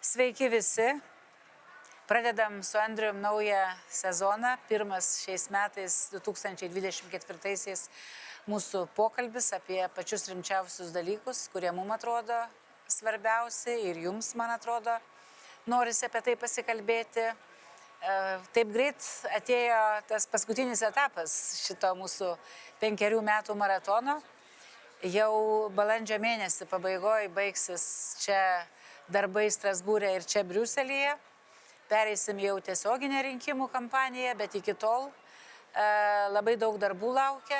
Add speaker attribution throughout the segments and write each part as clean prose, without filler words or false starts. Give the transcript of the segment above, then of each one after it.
Speaker 1: Sveiki visi. Pradedam su Andrium naują sezoną. Pirmas šiais metais 2024 mūsų pokalbis apie pačius rimčiausius dalykus, kurie mums atrodo svarbiausi ir jums, man atrodo, norisi apie tai pasikalbėti. Taip greit atėjo tas paskutinis etapas šito mūsų 5 metų maratono. Jau balandžio mėnesį pabaigoje baigsis čia darbai Strasbūre ir čia Briuselyje. Pereisim jau tiesioginę rinkimų kampaniją, bet iki tol labai daug darbų laukia.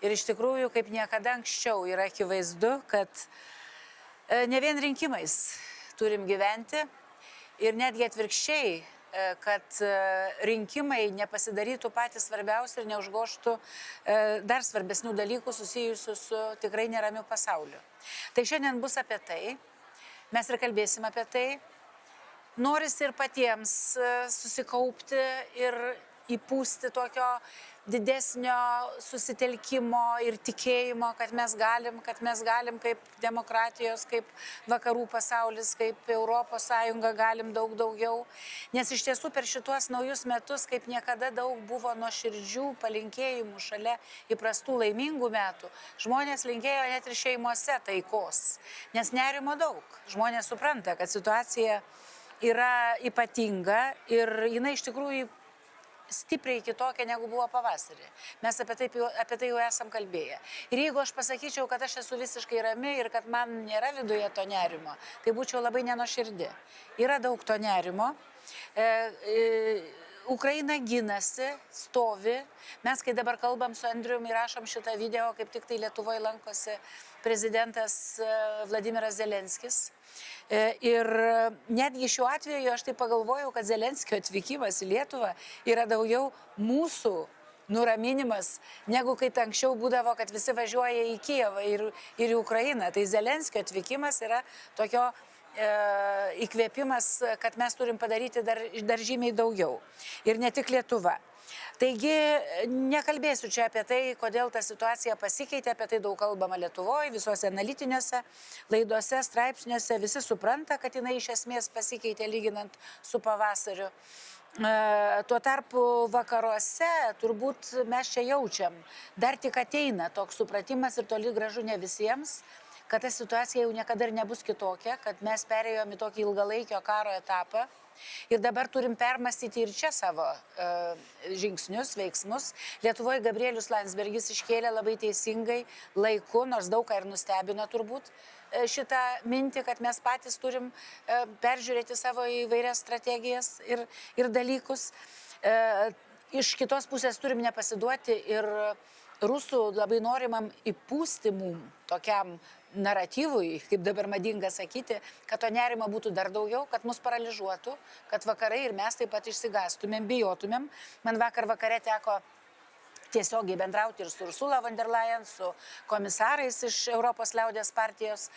Speaker 1: Ir iš tikrųjų, kaip niekada anksčiau, yra akivaizdu, kad ne vien rinkimais turim gyventi ir netgi atvirkščiai, kad rinkimai nepasidarytų patys svarbiausi ir neužgoštų dar svarbesnių dalykų susijusių su tikrai neramiu pasauliu. Tai šiandien bus apie tai, mes ir kalbėsim apie tai. Norisi ir patiems susikaupti ir įpūsti tokio didesnio susitelkimo ir tikėjimo, kad mes galim kaip demokratijos, kaip vakarų pasaulis, kaip Europos Sąjunga galim daug daugiau. Nes iš tiesų per šituos naujus metus, kaip niekada daug buvo nuoširdžių palinkėjimų šalia įprastų laimingų metų, žmonės linkėjo net ir šeimose taikos, nes nerimo daug. Žmonės supranta, kad situacija yra ypatinga ir jinai iš tikrųjų stipriai kitokia negu buvo pavasarį. Mes apie tai jau esam kalbėję. Ir jeigu aš pasakyčiau, kad aš esu visiškai rami ir kad man nėra viduje to nerimo, tai būčiau labai nenuoširdi. Yra daug to nerimo. Ukraina ginasi, stovi. Mes, kai dabar kalbam su Andrium ir rašom šitą video, kaip tik tai Lietuvoje lankosi prezidentas Vladimiras Zelenskis. Ir netgi šiuo atveju aš tai pagalvojau, kad Zelenskio atvykimas į Lietuvą yra daugiau mūsų nuraminimas, negu kai anksčiau būdavo, kad visi važiuoja į Kijevą ir į Ukrainą. Tai Zelenskio atvykimas yra tokio įkvėpimas, kad mes turim padaryti dar žymiai daugiau. Ir ne tik Lietuva. Taigi nekalbėsiu čia apie tai, kodėl ta situacija pasikeitė, apie tai daug kalbama Lietuvoje, visuose analitiniuose laiduose, straipsniuose, visi supranta, kad jinai iš esmės pasikeitė lyginant su pavasariu. Tuo tarpu vakaruose turbūt mes čia jaučiam, dar tik ateina toks supratimas ir toli gražu ne visiems, kad ta situacija jau niekada ir nebus kitokia, kad mes perėjome į tokį ilgalaikio karo etapą. Ir dabar turim permastyti ir čia savo žingsnius, veiksmus. Lietuvoje Gabrielius Landsbergis iškėlė labai teisingai laiku, nors daug ką ir nustebino turbūt šitą mintį, kad mes patys turim peržiūrėti savo įvairias strategijas ir dalykus. Iš kitos pusės turim nepasiduoti ir rusų labai norimam įpūsti mum tokiam naratyvui, kaip dabar madinga sakyti, kad to nerimo būtų dar daugiau, kad mus paralyžuotų, kad vakarai ir mes taip pat išsigastumėm, bijotumėm. Man vakar vakare teko tiesiogiai bendrauti ir su Ursula von der Leyen, su komisarais iš Europos liaudies partijos.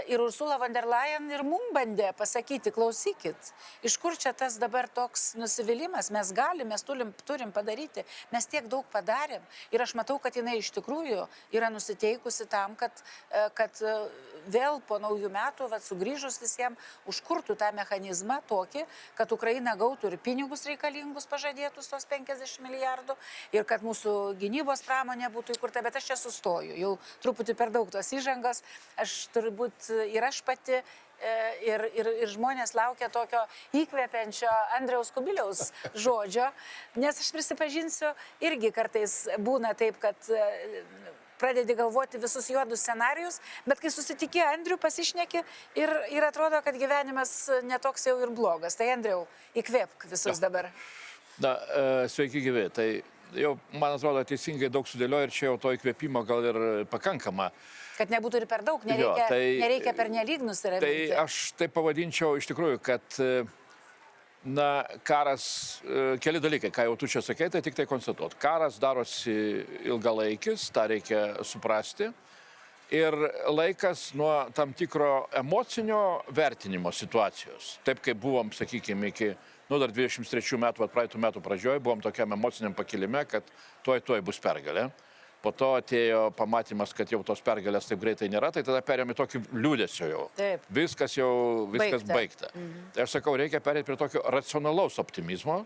Speaker 1: Ir Ursula von der Leyen ir mum bandė pasakyti, klausykit, iš kur čia tas dabar toks nusivylimas, mes galim, mes turim padaryti, mes tiek daug padarėm. Ir aš matau, kad jinai iš tikrųjų yra nusiteikusi tam, kad vėl po naujų metų, sugrįžus visiems, užkurtų tą mechanizmą tokį, kad Ukraina gautų ir pinigus reikalingus pažadėtus tos 50 milijardų ir kad mūsų gynybos pramonė būtų įkurta, bet aš čia sustoju. Jau truputį per daug tos įžangos. Aš turbūt ir aš pati ir žmonės laukia tokio įkvepiančio Andriaus Kubiliaus žodžio, nes aš prisipažinsiu, irgi kartais būna taip, kad pradedi galvoti visus juodus scenarijus, bet kai susitikė Andrių, pasišneki ir atrodo, kad gyvenimas netoks jau ir blogas. Tai Andriau, įkvėpk visus dabar.
Speaker 2: Sveiki gyvi. Tai jau, man atrodo, teisingai daug sudėliojo ir čia jau to įkvėpimo gal ir pakankama.
Speaker 1: Kad nebūtų ir per daug, nereikia per nelyg nusiraminti.
Speaker 2: Tai aš taip pavadinčiau iš tikrųjų, kad karas, keli dalykai, ką jau tu čia sakei, tai tik tai konstatuot. Karas darosi ilgalaikis, tą reikia suprasti. Ir laikas nuo tam tikro emocinio vertinimo situacijos. Taip kaip buvom, sakykime, iki dar 23 metų, praeitų metų pradžioje, buvom tokiam emociniam pakilime, kad tuoj bus pergalė. po to atėjo pamatymas, kad jau tos pergalės taip greitai nėra, tai tada perėmė tokį liūdėsio jau.
Speaker 1: Taip.
Speaker 2: Viskas baigta. Tai aš sakau, reikia perėti prie tokio racionalaus optimizmo,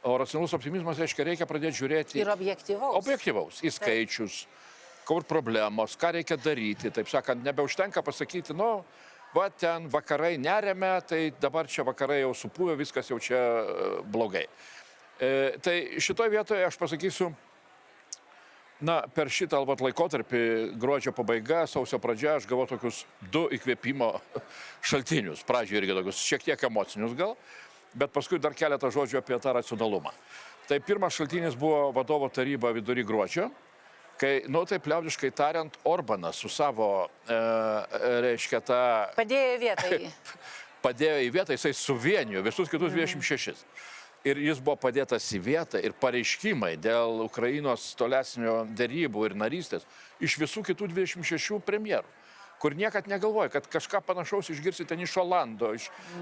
Speaker 2: o racionalus optimizmas reiškia, reikia pradėti žiūrėti
Speaker 1: Ir objektyvaus.
Speaker 2: Objektyvaus, į skaičius, kur problemos, ką reikia daryti, taip sakant, nebeužtenka pasakyti, nu, va ten vakarai neremia, tai dabar čia vakarai jau supuvę, viskas jau čia blogai. Tai šitoje vietoje aš pasakysiu, na, per šitą laikotarpį, gruodžio pabaiga, sausio pradžia, aš gavau tokius 2 įkvėpimo šaltinius. Pradžioje irgi tokius šiek tiek emocinius gal, bet paskui dar keletą žodžių apie tą racionalumą. Tai pirmas šaltinis buvo vadovo taryba vidury gruodžio, kai, nu taip liaudiškai tariant, Orbanas su savo, reiškia, tą...
Speaker 1: Padėjo vietai.
Speaker 2: Padėjo į vietą, jisai suvienijo visus kitus 26. Ir jis buvo padėtas į vietą ir pareiškimai dėl Ukrainos tolesnio dėrybų ir narystės iš visų kitų 26 premjerų, kur niekad negalvoja, kad kažką panašaus išgirsi ten iš Olando,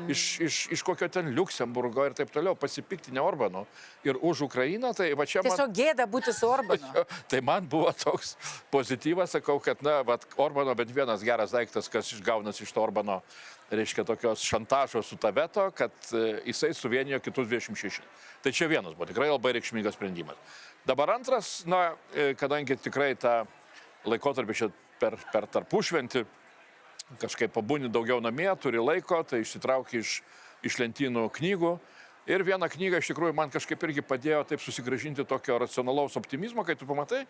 Speaker 2: iš kokio ten Liuksemburgo ir taip toliau, pasipiktinę Orbanu ir už Ukrainą, tai va čia man...
Speaker 1: Tiesiog gėda būti su Orbanu.
Speaker 2: Tai man buvo toks pozityvas, sakau, kad, na, vat, Orbano bent vienas geras daiktas, kas išgaunas iš to Orbano, reiškia, tokios šantažo su Taveto, kad jisai suvienijo kitus 26. Tai čia vienas buvo tikrai labai reikšmingas sprendimas. Dabar antras, na, kadangi tikrai tą laikotarpį čia per tarpušventį, kažkaip pabūni daugiau namie, turi laiko, tai išsitrauki iš lentynų knygų. Ir vieną knygą iš tikrųjų man kažkaip irgi padėjo taip susigrąžinti tokio racionalaus optimizmo, kai tu pamatai,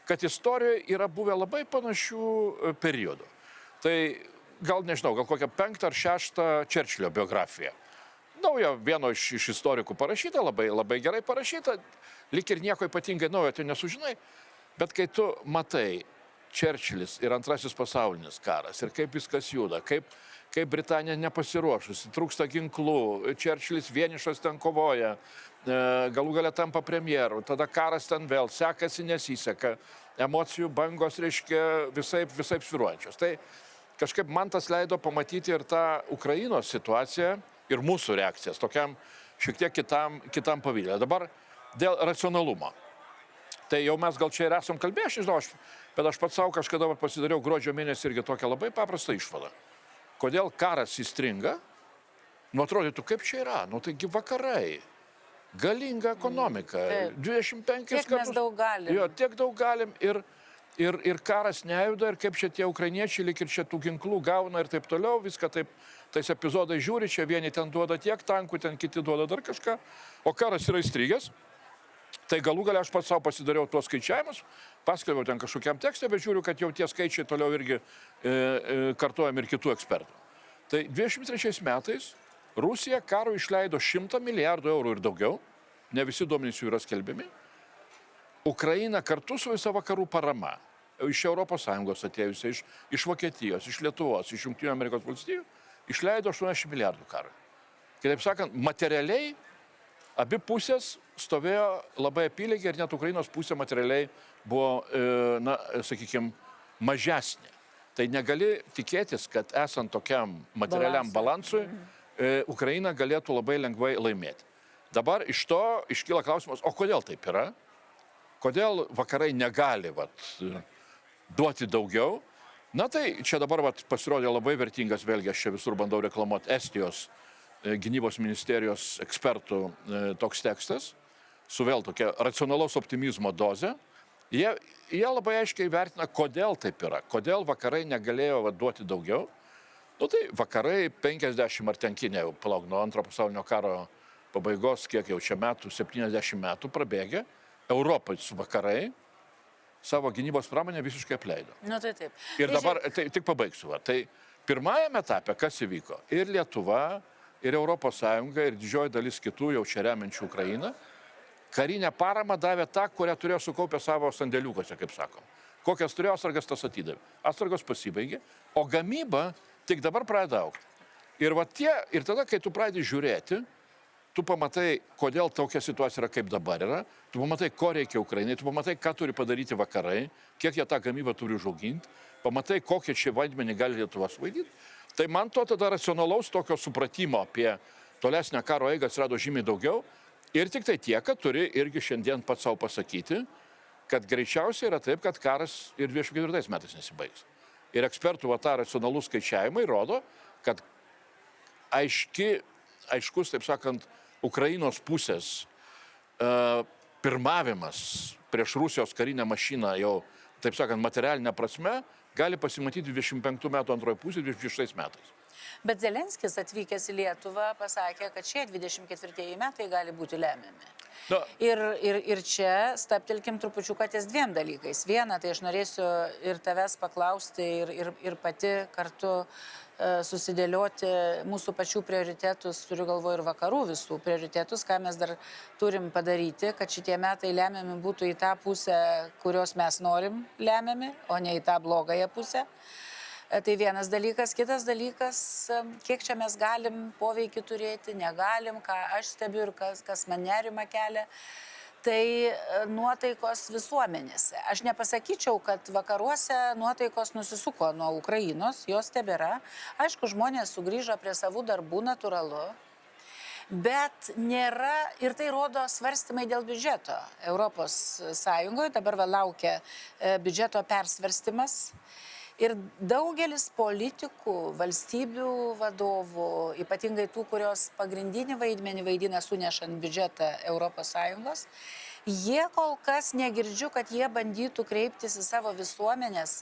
Speaker 2: kad istorijoje yra buvę labai panašių periodų. Tai gal nežinau, gal kokią 5 ar 6 Čerčilio biografiją. Naujo vieno iš istorikų parašyta, labai gerai parašyta, lyg ir nieko ypatingai naujo tai nesužinai, bet kai tu matai Čerčilis ir Antrasis pasaulinis karas ir kaip viskas juda, kaip Britanija nepasiruošusi, trūksta ginklų, Čerčilis vienišas ten kovoja, galų gale tampa premjeru, tada karas ten vėl sekasi, nesiseka, emocijų bangos, reiškia, visaip svyruojančios. Tai kažkaip man tas leido pamatyti ir tą Ukrainos situaciją ir mūsų reakcijas, tokiam šiek tiek kitam pavidėlė. Dabar dėl racionalumo. Tai jau mes gal čia ir esam kalbėję, aš nežinau, bet aš pats savo kažkada pasidariau gruodžio mėnesį irgi tokią labai paprastą išvadą. Kodėl karas įstringa? Nu, atrodytų, kaip čia yra? Nu, taigi vakarai, galinga ekonomika, 25
Speaker 1: Tiek mes daug galim.
Speaker 2: Jo, tiek daug galim ir karas nejuda, ir kaip čia tie ukrainiečiai lik ir čia tų ginklų gauna ir taip toliau, viską taip, tais epizodai žiūri, čia vieni ten duoda tiek tankų, ten kiti duoda dar kažką, o karas yra įstrigęs. Tai galų galia aš pats savo pasidariau tuos skaičiavimus, paskelbiau ten kažkokiam tekstui, bet žiūriu, kad jau tie skaičiai toliau irgi kartuojami ir kitų ekspertų. Tai 23 metais Rusija karui išleido 100 milijardų eurų ir daugiau, ne visi duomenys jų yra skelbiami. Ukraina kartu su visa vakarų parama, iš ES atėjusi, iš Vokietijos, iš Lietuvos, iš Jungtinių Amerikos valstijų, išleido 80 milijardų karui. Kitaip sakant, materialiai abi pusės stovėjo labai apylygiai ir net Ukrainos pusė materialiai buvo, na, sakykime, mažesnė. Tai negali tikėtis, kad esant tokiam materialiam balansui, Ukraina galėtų labai lengvai laimėti. Dabar iš to iškyla klausimas, o kodėl taip yra? Kodėl vakarai negali duoti daugiau? Na tai čia dabar pasirodė labai vertingas, vėlgi aš čia visur bandau reklamuoti, Estijos gynybos ministerijos ekspertų toks tekstas, su vėl tokia racionalaus optimizmo doze. Jie labai aiškiai vertina, kodėl taip yra, kodėl vakarai negalėjo duoti daugiau. Nu tai vakarai 50 ar tenkinė, palauk, nuo Antro pasaulinio karo pabaigos, kiek jau čia metų, 70 metų prabėgė, Europos vakarai savo gynybos pramonę visiškai apleido.
Speaker 1: Nu tai taip.
Speaker 2: Ir dabar, tik pabaigsiu. Tai pirmajame etape, kas įvyko? Ir Lietuva, ir Europos Sąjunga, ir didžioji dalis kitų jau čia remiančių Ukrainą, karinę paramą davė tą, kurią turėjo sukaupę savo sandėliukose, kaip sakom. Kokias turėjo, atsargas tas atidavė. Atsargos pasibaigė, o gamyba tik dabar pradeda augti. Ir tada, kai tu pradedi žiūrėti, tu pamatai, kodėl tokia situacija yra, kaip dabar yra, tu pamatai, ko reikia Ukrainai, tu pamatai, ką turi padaryti vakarai, kiek jie tą gamybą turi užauginti, pamatai, kokie čia vaidmenį gali Lietuva suvaidinti. Tai man to tada racionalaus tokio supratimo apie tolesnę karo eigą atsirado žymiai daugiau. Ir tik tai tiek, kad turi irgi šiandien pats savo pasakyti, kad greičiausiai yra taip, kad karas ir 24 metais nesibaigs. Ir ekspertų va, tą racionalų skaičiavimai rodo, kad aiškus, taip sakant, Ukrainos pusės pirmavimas prieš Rusijos karinę mašiną jau, taip sakant, materialinę prasme, gali pasimatyti 25 metų antroje pusėje, 26 metais.
Speaker 1: Bet Zelenskis atvykęs į Lietuvą pasakė, kad šie 24 metai gali būti lemiami.
Speaker 2: Na,
Speaker 1: Ir čia staptelkim trupučiuką ties dviem dalykais. Viena, tai aš norėsiu ir tavęs paklausti ir pati kartu susidėlioti mūsų pačių prioritetus, turiu galvoje ir vakarų visų prioritetus, ką mes dar turim padaryti, kad šitie metai lemiami būtų į tą pusę, kurios mes norim lemiami, o ne į tą blogąją pusę. Tai vienas dalykas. Kitas dalykas, kiek čia mes galim poveikį turėti, negalim, ką aš stebiu ir kas man nerimą kelia, tai nuotaikos visuomenėse. Aš nepasakyčiau, kad vakaruose nuotaikos nusisuko nuo Ukrainos, jos tebėra. Aišku, žmonės sugrįžo prie savų darbų, natūralu. Bet nėra, ir tai rodo svarstymai dėl biudžeto. Europos Sąjungoje dabar laukia biudžeto persvarstymas. Ir daugelis politikų, valstybių vadovų, ypatingai tų, kurios pagrindinį vaidmenį vaidina sunešant biudžetą Europos Sąjungos, jie kol kas negirdžiu, kad jie bandytų kreiptis į savo visuomenės,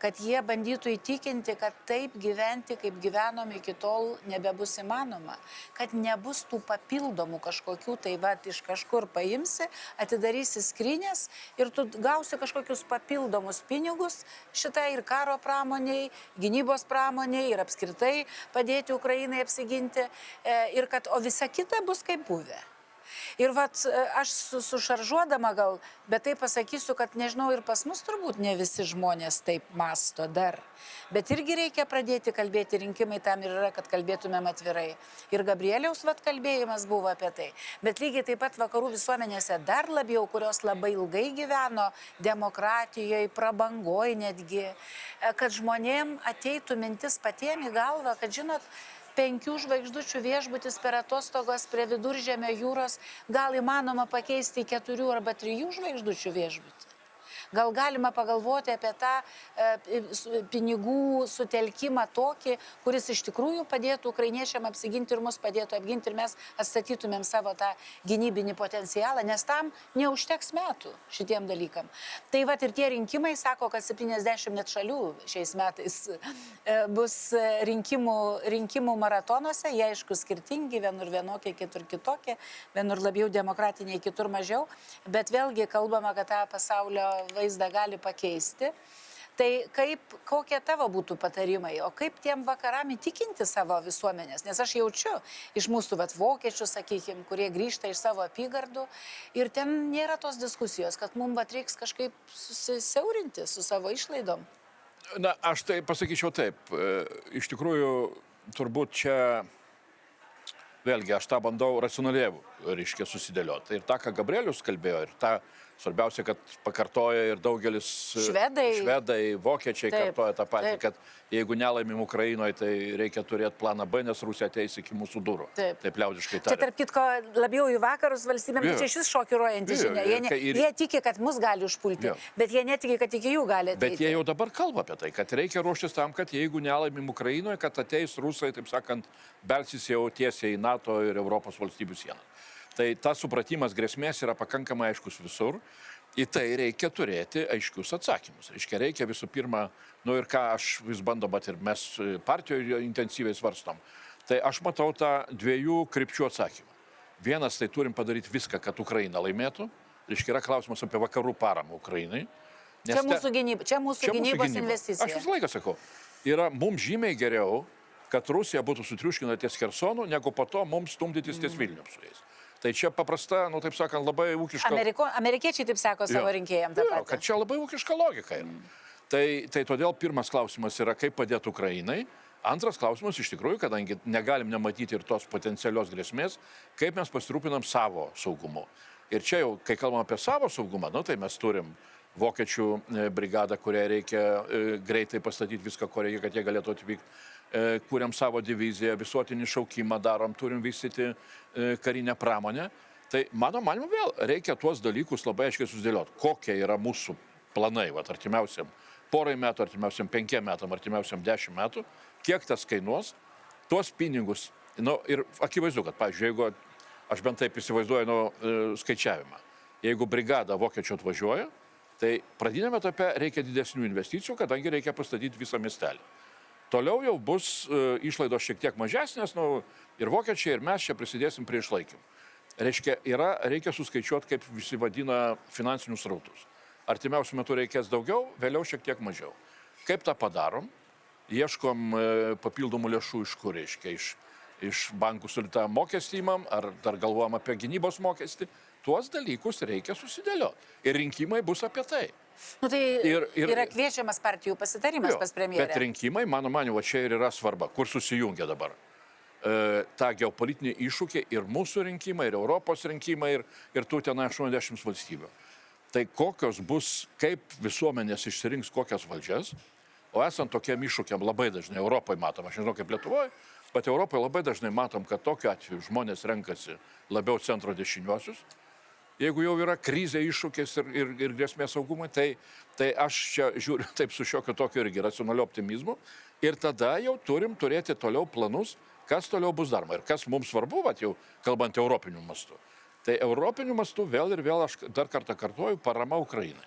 Speaker 1: kad jie bandytų įtikinti, kad taip gyventi, kaip gyvenom iki tol, nebebus įmanoma. Kad nebus tų papildomų kažkokių, tai va, iš kažkur paimsi, atidarysi skrinės ir tu gausi kažkokius papildomus pinigus šitai ir karo pramoniai, gynybos pramoniai ir apskritai padėti Ukrainai apsiginti. Ir kad, o visa kita bus kaip buvę. Ir vat, aš sušaržuodama gal, bet tai pasakysiu, kad nežinau, ir pas mus turbūt ne visi žmonės taip masto dar. Bet irgi reikia pradėti kalbėti, rinkimai tam ir yra, kad kalbėtumėm atvirai. Ir Gabrieliaus vat kalbėjimas buvo apie tai. Bet lygiai taip pat vakarų visuomenėse dar labiau, kurios labai ilgai gyveno demokratijoje, prabangoje netgi, kad žmonėm ateitų mintis patiem į galvą, kad žinot, 5 žvaigždučių viešbutis per atostogas prie Viduržemio jūros gal įmanoma pakeisti į 4 arba 3 žvaigždučių viešbutį. Gal galima pagalvoti apie tą pinigų sutelkimą tokį, kuris iš tikrųjų padėtų ukrainiečiam apsiginti ir mus padėtų apginti ir mes atstatytumėm savo tą gynybinį potencialą, nes tam neužteks metų šitiem dalykam. Tai vat ir tie rinkimai sako, kad 70 net šalių šiais metais bus rinkimų maratonuose, jie aišku skirtingi, vienur vienokie, kitur kitokie, vienur labiau demokratiniai, kitur mažiau, bet vėlgi kalbama, kad tą pasaulio vaizdą gali pakeisti. Tai kokie tavo būtų patarimai, o kaip tiem vakaram įtikinti savo visuomenės? Nes aš jaučiu iš mūsų vokiečių, sakykime, kurie grįžta iš savo apygardų ir ten nėra tos diskusijos, kad mums reiks kažkaip susisiaurinti su savo išlaidom.
Speaker 2: Na, aš tai pasakyčiau taip. Iš tikrųjų, turbūt čia vėlgi aš tą bandau racionaliai, reiškia, susidėlioti. Ir tą, ką Gabrielius kalbėjo, ir tą svarbiausia, kad pakartoja ir daugelis švedai, vokiečiai kartoja tą patį, kad jeigu nelaimim Ukrainoje, tai reikia turėti planą B, nes Rusija ateis iki mūsų durų. Taip liaudiškai tariant.
Speaker 1: Čia tarp kitko labiau į vakarus valstybėm, čia šis šokiruojanti žinia. Jie tiki, kad mus gali užpulti, bet jie netiki, kad iki jų gali ateiti.
Speaker 2: Bet jie jau dabar kalba apie tai, kad reikia ruoštis tam, kad jeigu nelaimim Ukrainoje, kad ateis rusai, taip sakant, belsis jau tiesiai į NATO ir Europos valstybių sieną. Tai tas supratimas grėsmės yra pakankamai aiškus visur. Į tai reikia turėti aiškius atsakymus. Reikia visų pirma, ir ką aš vis bandau, bet ir mes partijoje intensyviai svarstom. Tai aš matau tą 2 krypčių atsakymą. Vienas, tai turim padaryti viską, kad Ukraina laimėtų. Yra klausimas apie vakarų paramą Ukrainai.
Speaker 1: Čia mūsų gynybos investicija.
Speaker 2: Aš visą laiką sakau, yra mums žymiai geriau, kad Rusija būtų sutriuškina ties Chersonu, negu po to mums stumdytis ties Vilnium su jais. Tai čia paprasta, taip sakant, labai ūkiška...
Speaker 1: Amerikiečiai taip sako savo rinkėjams tą patį.
Speaker 2: Kad čia labai ūkiška logika yra. Tai todėl pirmas klausimas yra, kaip padėti Ukrainai. Antras klausimas, iš tikrųjų, kadangi negalim nematyti ir tos potencialios grėsmės, kaip mes pasirūpinam savo saugumu. Ir čia jau, kai kalbam apie savo saugumą, tai mes turim vokiečių brigadą, kurią reikia greitai pastatyti viską, ko reikia, kad jie galėtų atvykti. Kuriam savo diviziją, visuotinį šaukimą darom, turim vystyti karinę pramonę. Tai mano manimu vėl reikia tuos dalykus labai aiškiai susidėlioti, kokie yra mūsų planai, artimiausiam porai metų, artimiausiam 5 metam, artimiausiam 10 metų, kiek tas kainuos, tuos pinigus. Ir akivaizdu, kad, pavyzdžiui, jeigu aš bent taip įsivaizduoju skaičiavimą, jeigu brigada vokiečių atvažiuoja, tai pradinėme etape reikia didesnių investicijų, kadangi reikia pastatyti visą miestelį. Toliau jau bus išlaidos šiek tiek mažesnės, ir vokiečiai, ir mes čia prisidėsim prie išlaikymų. Reiškia, reikia suskaičiuoti, kaip visi vadina, finansinius srautus. Artimiausiu metu reikės daugiau, vėliau šiek tiek mažiau. Kaip tą padarom? Ieškom papildomų lėšų iš kur, reiškia, iš bankų sulitą mokestį imam, ar dar galvojam apie gynybos mokestį. Tuos dalykus reikia susidėlioti. Ir rinkimai bus apie tai.
Speaker 1: Tai yra kviečiamas partijų pasitarimas pas premjerę.
Speaker 2: Bet rinkimai, mano manimu, čia ir yra svarba, kur susijungia dabar. Ta geopolitinė iššūkė ir mūsų rinkimai, ir Europos rinkimai, ir tų ten 80 valstybių. Tai kokios bus, kaip visuomenės išsirinks kokias valdžias, o esant tokiem iššūkiam labai dažnai Europoje matom, aš nežinau kaip Lietuvoje, bet Europoje labai dažnai matom, kad tokiu atveju žmonės renkasi labiau centro dešiniuosius. Jeigu jau yra krizė, iššūkis ir grėsmė saugumui, tai aš čia žiūriu taip su šiokiu tokiu irgi racionaliu optimizmu. Ir tada jau turim turėti toliau planus, kas toliau bus daroma. Ir kas mums svarbu, jau kalbant europiniu mastu. Tai europiniu mastu vėl ir vėl, aš dar kartą kartuoju, parama Ukrainai.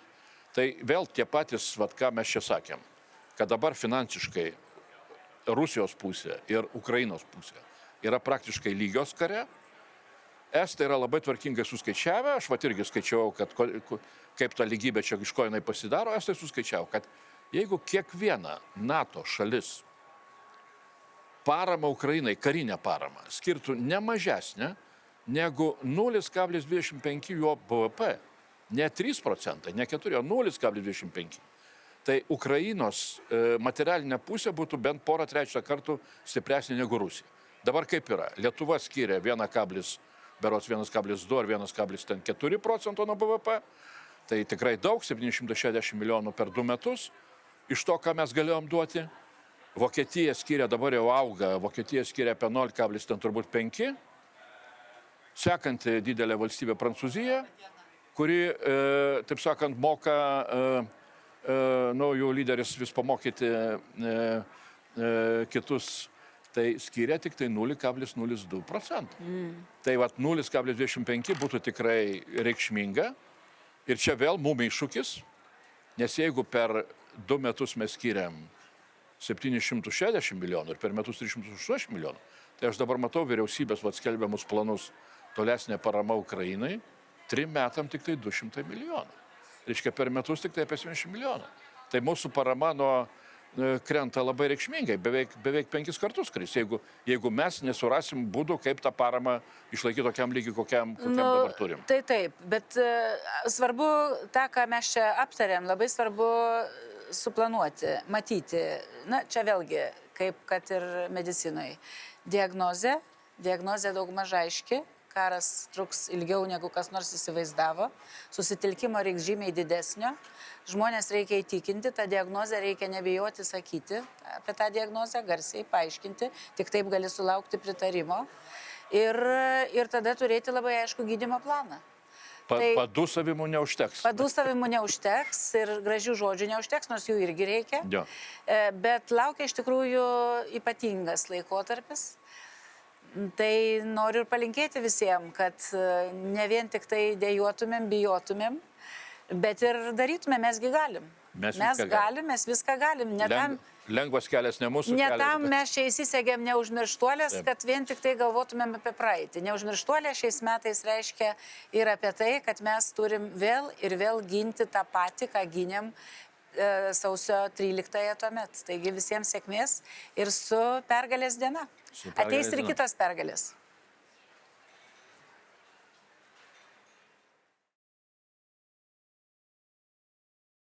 Speaker 2: Tai vėl tie patys, ką mes čia sakėm, kad dabar finansiškai Rusijos pusė ir Ukrainos pusė yra praktiškai lygios kare. Estai yra labai tvarkingai suskaičiavę, aš irgi skaičiavau, kaip ta lygybė čia iš ko jinai pasidaro, estai suskaičiavo, kad jeigu kiekviena NATO šalis paramą Ukrainai, karinę paramą, skirtų ne mažesnę negu 0,25 jo BVP, ne 3%, ne 4, o 0,25. Tai Ukrainos materialinė pusė būtų bent porą trečią kartų stipresnė negu Rusija. Dabar kaip yra? Lietuva skiria 1,2 ar 1,4% nuo BVP. Tai tikrai daug, 760 milijonų per 2 metus. Iš to, ką mes galėjom duoti. Vokietija skiria, dabar jau auga, Vokietija skiria apie 0,5. Sekanti didelė valstybė Prancūzija, kuri, taip sakant, moka, jų lyderis vis pamokyti kitus, tai skiria tik tai 0,02%. Tai 0,25 būtų tikrai reikšminga. Ir čia vėl mum iššūkis, nes jeigu per 2 metus mes skiriam 760 milijonų ir per metus 380 milijonų, tai aš dabar matau vyriausybės skelbiamus planus tolesnė parama Ukrainai, 3 metam tik tai 200 milijonų. Reiškia, per metus tik tai apie 70 milijonų. Tai mūsų parama krenta labai reikšmingai, beveik 5 kartus kris, jeigu mes nesurasim būdų, kaip tą paramą išlaikyti tokiam lygiui, kokiam dabar turim.
Speaker 1: Tai taip, bet svarbu tą, ką mes čia aptarėm, labai svarbu suplanuoti, matyti. Čia vėlgi, kaip kad ir medicinoje. Diagnozė daug maž aiški, karas truks ilgiau negu kas nors įsivaizdavo, susitelkimo reiks žymiai didesnio, žmonės reikia įtikinti, tą diagnozę reikia nebijoti sakyti, apie tą diagnozę garsiai paaiškinti, tik taip gali sulaukti pritarimo ir tada turėti labai aišku gydymo planą.
Speaker 2: Padūsavimų neužteks.
Speaker 1: Padūsavimų neužteks ir gražių žodžių neužteks, nors jų irgi reikia,
Speaker 2: Jo.
Speaker 1: Bet laukia iš tikrųjų ypatingas laikotarpis. Tai noriu ir palinkėti visiems, kad ne vien tik tai dejuotumėm, bijotumėm, bet ir darytumėm, mesgi galim. Mes viską galim.
Speaker 2: Lengvas kelias ne mūsų kelias.
Speaker 1: Ne tam mes čia įsisegėm neužmirštuolės, kad vien tik tai galvotumėm apie praeitį. Neužmirštuolė šiais metais reiškia ir apie tai, kad mes turim vėl ir vėl ginti tą patį, ką gynėm sausio 13-ąją tuomet. Taigi visiems sėkmės ir su pergalės diena. Ateis ir kitos pergalės.